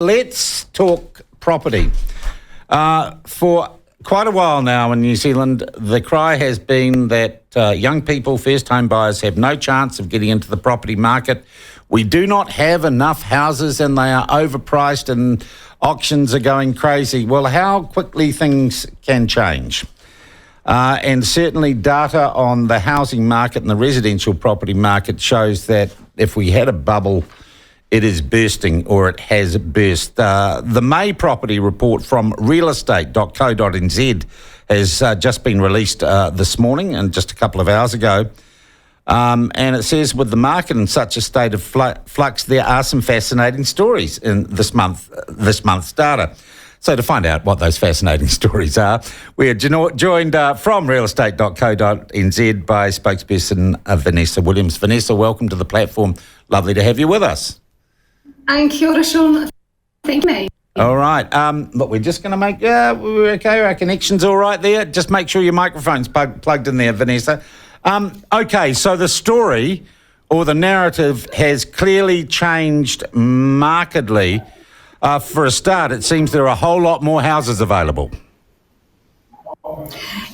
Let's talk property. For quite a while now in New Zealand, the cry has been that young people, first home buyers, have no chance of getting into the property market. We do not have enough houses and they are overpriced and auctions are going crazy. Well, how quickly things can change. And certainly data on the housing market and the residential property market shows that if we had a bubble, it is bursting, or it has burst. The May property report from realestate.co.nz has just been released this morning and just a couple of hours ago. And it says, with the market in such a state of flux, there are some fascinating stories in this month's data. So to find out what those fascinating stories are, we are joined from realestate.co.nz by spokesperson Vanessa Williams. Vanessa, welcome to the platform. Lovely to have you with us. And kia ora, Sean. Thank you. All right. Look, we're just going to make... we're okay. Our connection's all right there. Just make sure your microphone's plugged in there, Vanessa. Okay, so the story or the narrative has clearly changed markedly. For a start, it seems there are a whole lot more houses available.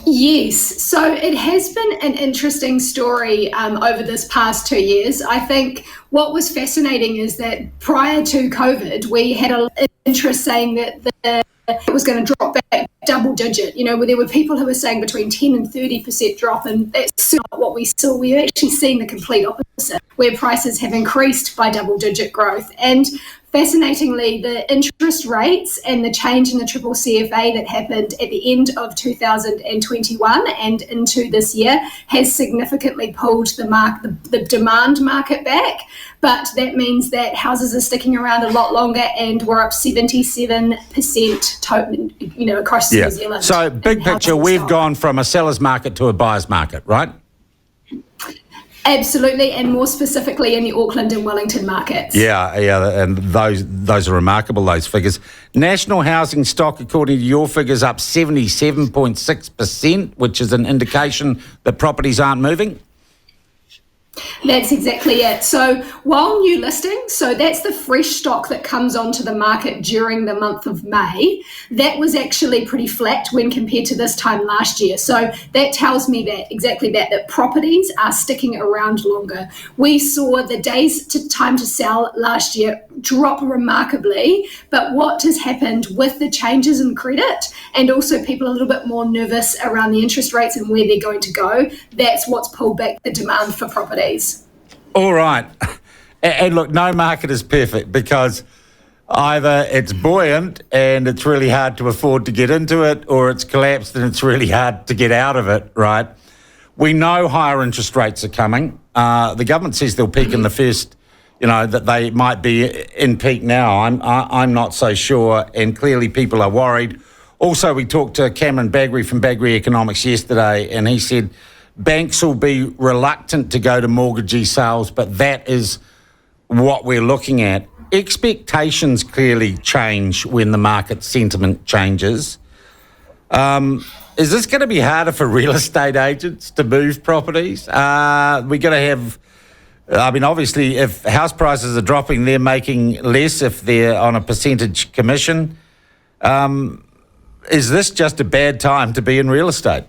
Yes, so it has been an interesting story over this past 2 years. I think what was fascinating is that prior to COVID, we had an interest saying that it was going to drop back double digit. You know, where there were people who were saying between 10 and 30% drop, and that's not what we saw. We've actually seen the complete opposite, where prices have increased by double digit growth. And fascinatingly, the interest rates and the change in the triple CFA that happened at the end of 2021 and into this year has significantly pulled the demand market back. But that means that houses are sticking around a lot longer, and we're up 77% total, across New Zealand. So big picture, we've gone from a seller's market to a buyer's market, right? Absolutely, and more specifically in the Auckland and Wellington markets. Yeah, and those are remarkable, those figures. National housing stock, according to your figures, up 77.6%, which is an indication that properties aren't moving. That's exactly it. So while new listings, so that's the fresh stock that comes onto the market during the month of May, that was actually pretty flat when compared to this time last year. So that tells me that properties are sticking around longer. We saw the days to time to sell last year drop remarkably, but what has happened with the changes in credit and also people a little bit more nervous around the interest rates and where they're going to go, that's what's pulled back the demand for properties. All right. And look, no market is perfect, because either it's buoyant and it's really hard to afford to get into it, or it's collapsed and it's really hard to get out of it, right? We know higher interest rates are coming. The government says they'll peak in the first, that they might be in peak now. I'm not so sure, and clearly people are worried. Also, we talked to Cameron Baggery from Baggery Economics yesterday, and he said banks will be reluctant to go to mortgagee sales, but that is what we're looking at. Expectations clearly change when the market sentiment changes. Is this going to be harder for real estate agents to move properties? We're going to have, obviously, if house prices are dropping, they're making less if they're on a percentage commission. Is this just a bad time to be in real estate?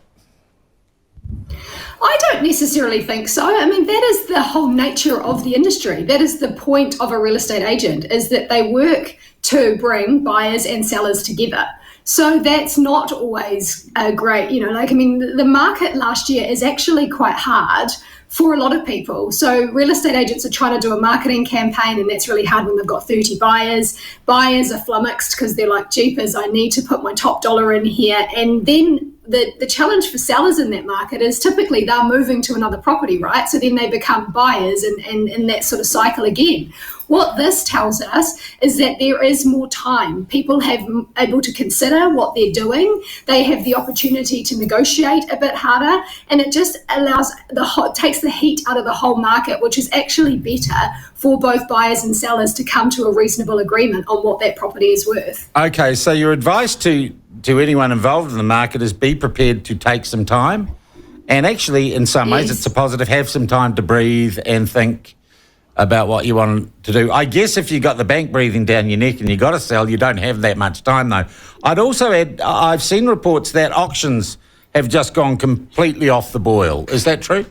I don't necessarily think so. I mean, that is the whole nature of the industry. That is the point of a real estate agent, is that they work to bring buyers and sellers together. So that's not always great. The market last year is actually quite hard for a lot of people. So real estate agents are trying to do a marketing campaign, and that's really hard when they've got 30 buyers. Buyers are flummoxed because they're like, jeepers, I need to put my top dollar in here. And then the challenge for sellers in that market is typically they're moving to another property, right? So then they become buyers and in that sort of cycle again. What this tells us is that there is more time. People have able to consider what they're doing. They have the opportunity to negotiate a bit harder, and it just takes the heat out of the whole market, which is actually better for both buyers and sellers to come to a reasonable agreement on what that property is worth. Okay, so your advice to anyone involved in the market is be prepared to take some time, and actually in some ways it's a positive, have some time to breathe and think about what you want to do. I guess if you got the bank breathing down your neck and you got to sell, you don't have that much time though. I'd also add, I've seen reports that auctions have just gone completely off the boil. Is that true?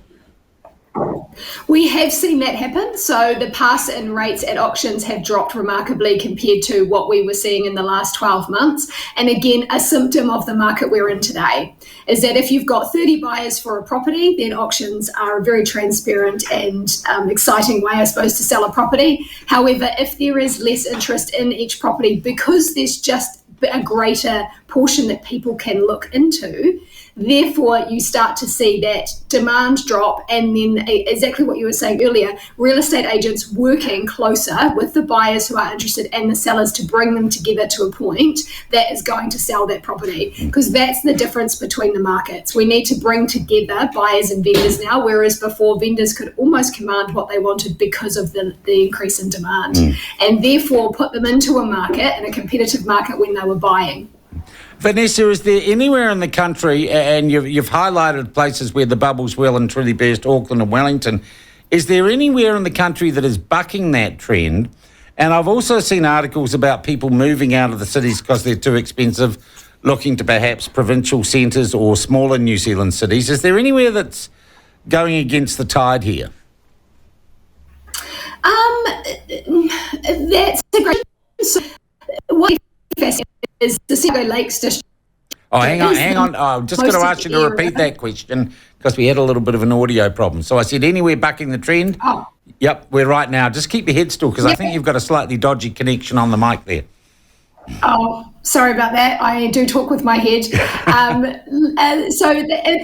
We have seen that happen. So the pass-in rates at auctions have dropped remarkably compared to what we were seeing in the last 12 months. And again, a symptom of the market we're in today is that if you've got 30 buyers for a property, then auctions are a very transparent and exciting way, I suppose, to sell a property. However, if there is less interest in each property because there's just a greater portion that people can look into, therefore, you start to see that demand drop, and then exactly what you were saying earlier, real estate agents working closer with the buyers who are interested and the sellers to bring them together to a point that is going to sell that property. Because that's the difference between the markets. We need to bring together buyers and vendors now, whereas before vendors could almost command what they wanted because of the increase in demand, and therefore put them into a market, in a competitive market, when they were buying. Vanessa, is there anywhere in the country, and you've highlighted places where the bubbles well and truly burst, Auckland and Wellington, is there anywhere in the country that is bucking that trend? And I've also seen articles about people moving out of the cities because they're too expensive, looking to perhaps provincial centres or smaller New Zealand cities. Is there anywhere that's going against the tide here? That's a great question. What is the Seago Lakes district? Oh, hang on. I'm just going to ask you to repeat that question because we had a little bit of an audio problem. So I said, anywhere bucking the trend? Oh. Yep, we're right now. Just keep your head still because I think you've got a slightly dodgy connection on the mic there. Oh, sorry about that. I do talk with my head.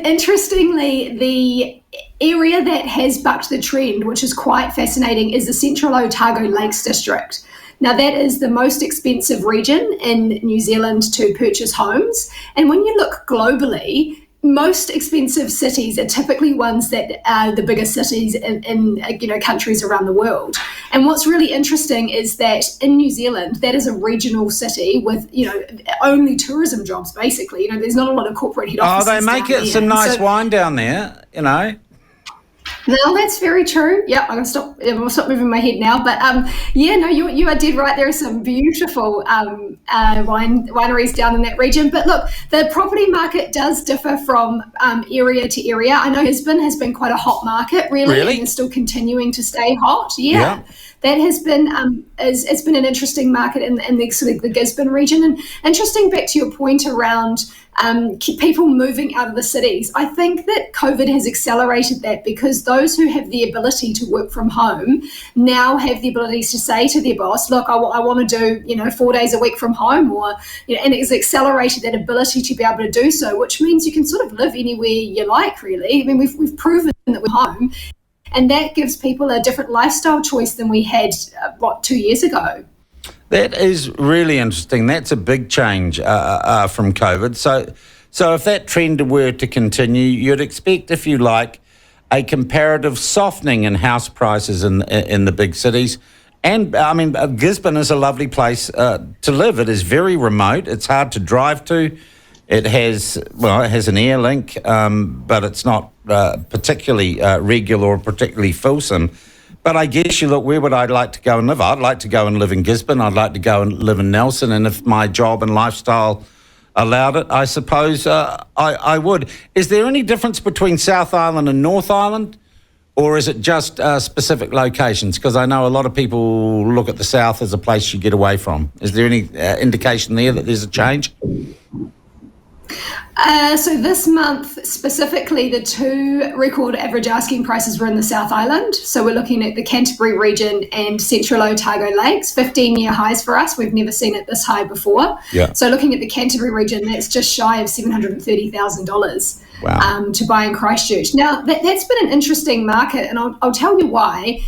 Interestingly, the area that has bucked the trend, which is quite fascinating, is the Central Otago Lakes district. Now, that is the most expensive region in New Zealand to purchase homes. And when you look globally, most expensive cities are typically ones that are the biggest cities in countries around the world. And what's really interesting is that in New Zealand, that is a regional city with, only tourism jobs, basically. There's not a lot of corporate head offices. Oh, they make it some nice wine down there, No, that's very true. Yeah, I'm gonna stop moving my head now. But you are dead right. There are some beautiful wineries down in that region. But look, the property market does differ from area to area. I know Gisborne has been quite a hot market, really? And is still continuing to stay hot. Yeah. That has been it's been an interesting market in the sort of the Gisborne region. And interesting, back to your point around people moving out of the cities. I think that COVID has accelerated that because those who have the ability to work from home now have the ability to say to their boss, look, I want to do 4 days a week from home, and it's accelerated that ability to be able to do so, which means you can sort of live anywhere you like, really. I mean, we've proven that we're home. And that gives people a different lifestyle choice than we had, 2 years ago. That is really interesting. That's a big change from COVID. So if that trend were to continue, you'd expect, if you like, a comparative softening in house prices in the big cities. And, Gisborne is a lovely place to live. It is very remote. It's hard to drive to. It has an air link, but it's not particularly regular or particularly fulsome. But I guess where would I like to go and live? I'd like to go and live in Gisborne. I'd like to go and live in Nelson. And if my job and lifestyle allowed it, I suppose I would. Is there any difference between South Island and North Island? Or is it just specific locations? Because I know a lot of people look at the South as a place you get away from. Is there any indication there that there's a change? So this month, specifically, the two record average asking prices were in the South Island. So we're looking at the Canterbury region and Central Otago Lakes, 15-year highs for us. We've never seen it this high before. Yeah. So looking at the Canterbury region, that's just shy of $730,000 to buy in Christchurch. Now, that's been an interesting market, and I'll tell you why.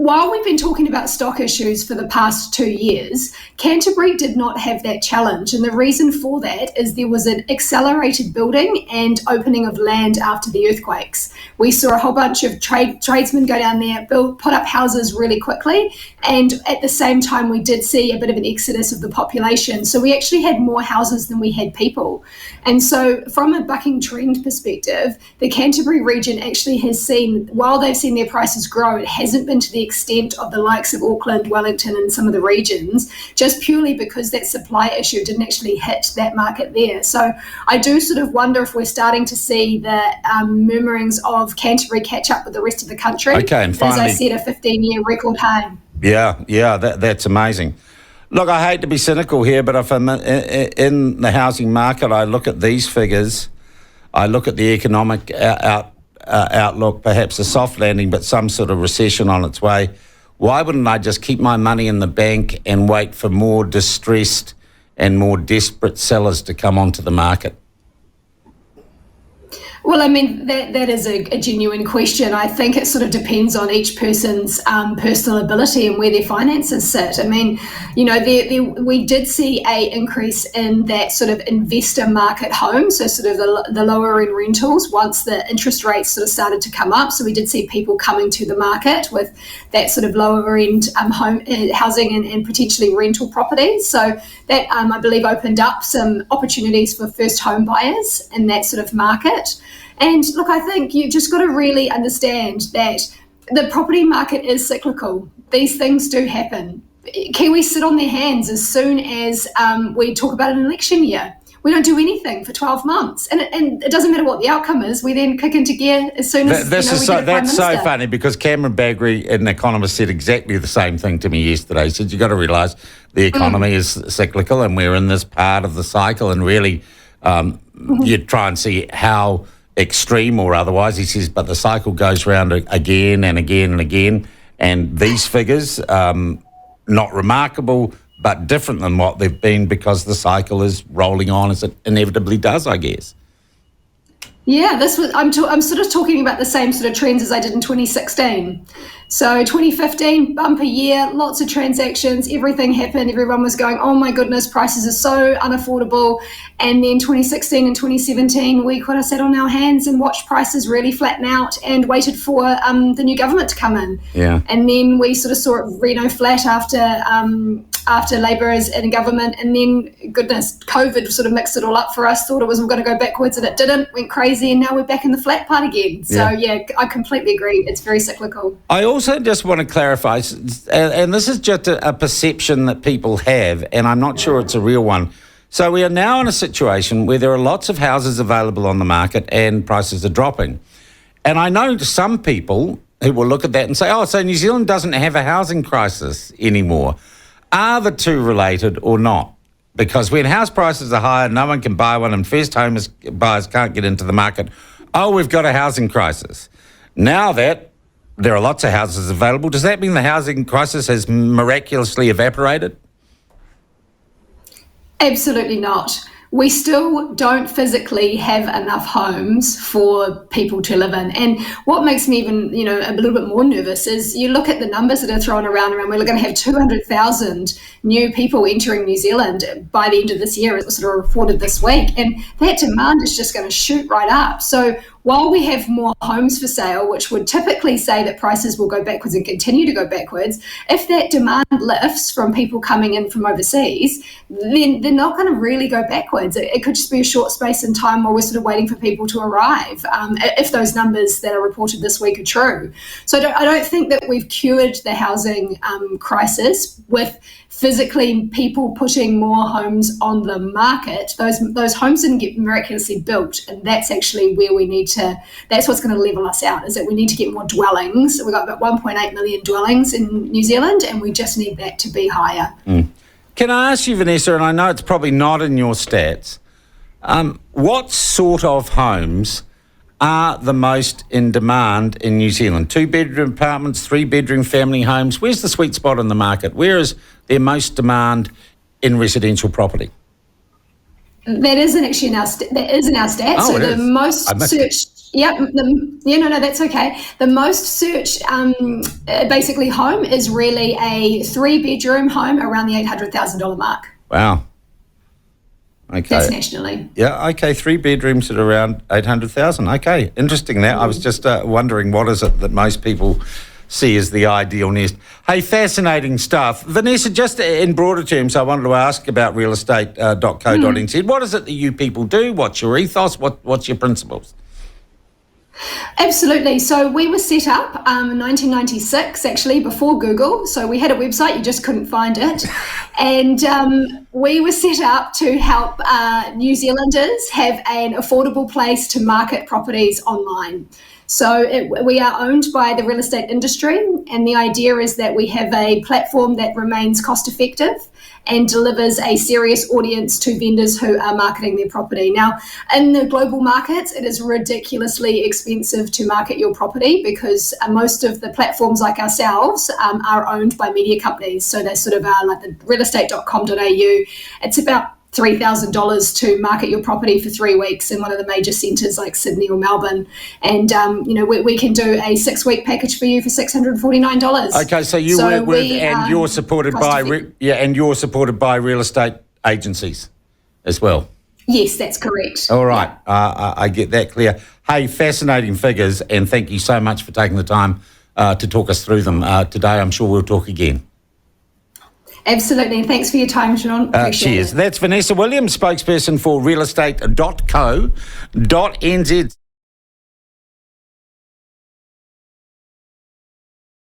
while we've been talking about stock issues for the past 2 years, Canterbury did not have that challenge. And the reason for that is there was an accelerated building and opening of land after the earthquakes. We saw a whole bunch of tradesmen go down there, put up houses really quickly. And at the same time, we did see a bit of an exodus of the population. So we actually had more houses than we had people. And so from a bucking trend perspective, the Canterbury region actually has seen, while they've seen their prices grow, it hasn't been to the extent of the likes of Auckland, Wellington and some of the regions, just purely because that supply issue didn't actually hit that market there. So I do sort of wonder if we're starting to see the murmurings of Canterbury catch up with the rest of the country. Okay, and finally, as I said, a 15-year record high. Yeah, that's amazing. Look, I hate to be cynical here, but if I'm in the housing market, I look at these figures, I look at the economic outlook, perhaps a soft landing, but some sort of recession on its way. Why wouldn't I just keep my money in the bank and wait for more distressed and more desperate sellers to come onto the market? Well, I mean, that is a genuine question. I think it sort of depends on each person's personal ability and where their finances sit. I mean, you know, we did see a increase in that sort of investor market home, so sort of the lower end rentals once the interest rates sort of started to come up. So we did see people coming to the market with that sort of lower end home housing and potentially rental properties. So that, I believe, opened up some opportunities for first home buyers in that sort of market. And look, I think you just got to really understand that the property market is cyclical. These things do happen. Kiwis sit on their hands as soon as we talk about an election year. We don't do anything for 12 months. And it doesn't matter what the outcome is. We then kick into gear as soon as that's so funny, because Cameron Bagri, an economist, said exactly the same thing to me yesterday. He said, you've got to realise the economy is cyclical and we're in this part of the cycle, and really you try and see how extreme or otherwise. He says, but the cycle goes round again and again and again, and these figures, not remarkable, but different than what they've been because the cycle is rolling on as it inevitably does, I guess. Yeah, I'm sort of talking about the same sort of trends as I did in 2016. So 2015, bumper year, lots of transactions, everything happened. Everyone was going, oh my goodness, prices are so unaffordable. And then 2016 and 2017, we kind of sat on our hands and watched prices really flatten out and waited for the new government to come in. Yeah. And then we sort of saw it flat after Labour is in government, and then, goodness, COVID sort of mixed it all up for us, thought it was going to go backwards and it didn't, went crazy, and now we're back in the flat part again. So, yeah, I completely agree. It's very cyclical. I also just want to clarify, and this is just a perception that people have, and I'm not sure it's a real one. So we are now in a situation where there are lots of houses available on the market and prices are dropping. And I know some people who will look at that and say, oh, so New Zealand doesn't have a housing crisis anymore. Are the two related or not? Because when house prices are higher, no one can buy one, and first home buyers can't get into the market. Oh, we've got a housing crisis. Now that there are lots of houses available, does that mean the housing crisis has miraculously evaporated? Absolutely not. We still don't physically have enough homes for people to live in. And what makes me even, a little bit more nervous is you look at the numbers that are thrown around, we're going to have 200,000 new people entering New Zealand by the end of this year. It was sort of reported this week. And that demand is just going to shoot right up. So while we have more homes for sale, which would typically say that prices will go backwards and continue to go backwards, if that demand lifts from people coming in from overseas, then they're not going to really go backwards. It could just be a short space in time while we're sort of waiting for people to arrive, if those numbers that are reported this week are true. So I don't think that we've cured the housing crisis with physically people putting more homes on the market. Those homes didn't get miraculously built, and that's actually where we need to, that's what's going to level us out, is that we need to get more dwellings. We've got about 1.8 million dwellings in New Zealand, and we just need that to be higher. Can I ask you, Vanessa, and I know it's probably not in your stats, what sort of homes are the most in demand in New Zealand? 2-bedroom apartments, 3-bedroom family homes. Where's the sweet spot in the market? Where is there most demand in residential property? That isn't actually in our stats. Oh, So it the is. most searched Yep. No, that's okay. The most searched, basically, home is really a 3-bedroom home around the $800,000 mark. Wow. Okay. That's nationally. Yeah, okay, 3 bedrooms at around 800,000. Okay, interesting that. I was just wondering what is it that most people see as the ideal nest. Hey, fascinating stuff. Vanessa, just in broader terms, I wanted to ask about realestate.co.nz. What is it that you people do? What's your ethos? What's your principles? Absolutely. So we were set up in 1996, actually, before Google. So we had a website, you just couldn't find it. And we were set up to help New Zealanders have an affordable place to market properties online. So we are owned by the real estate industry, and the idea is that we have a platform that remains cost effective and delivers a serious audience to vendors who are marketing their property. Now, in the global markets, it is ridiculously expensive to market your property because most of the platforms like ourselves are owned by media companies. So they sort of are like the realestate.com.au. It's about $3,000 to market your property for 3 weeks in one of the major centres like Sydney or Melbourne. And, we can do a 6-week package for you for $649. Okay, so you work with, and you're supported by real estate agencies as well. Yes, that's correct. All right, yeah. I get that clear. Hey, fascinating figures, and thank you so much for taking the time to talk us through them today. I'm sure we'll talk again. Absolutely. Thanks for your time, Sean. Appreciate cheers. it. That's Vanessa Williams, spokesperson for realestate.co.nz.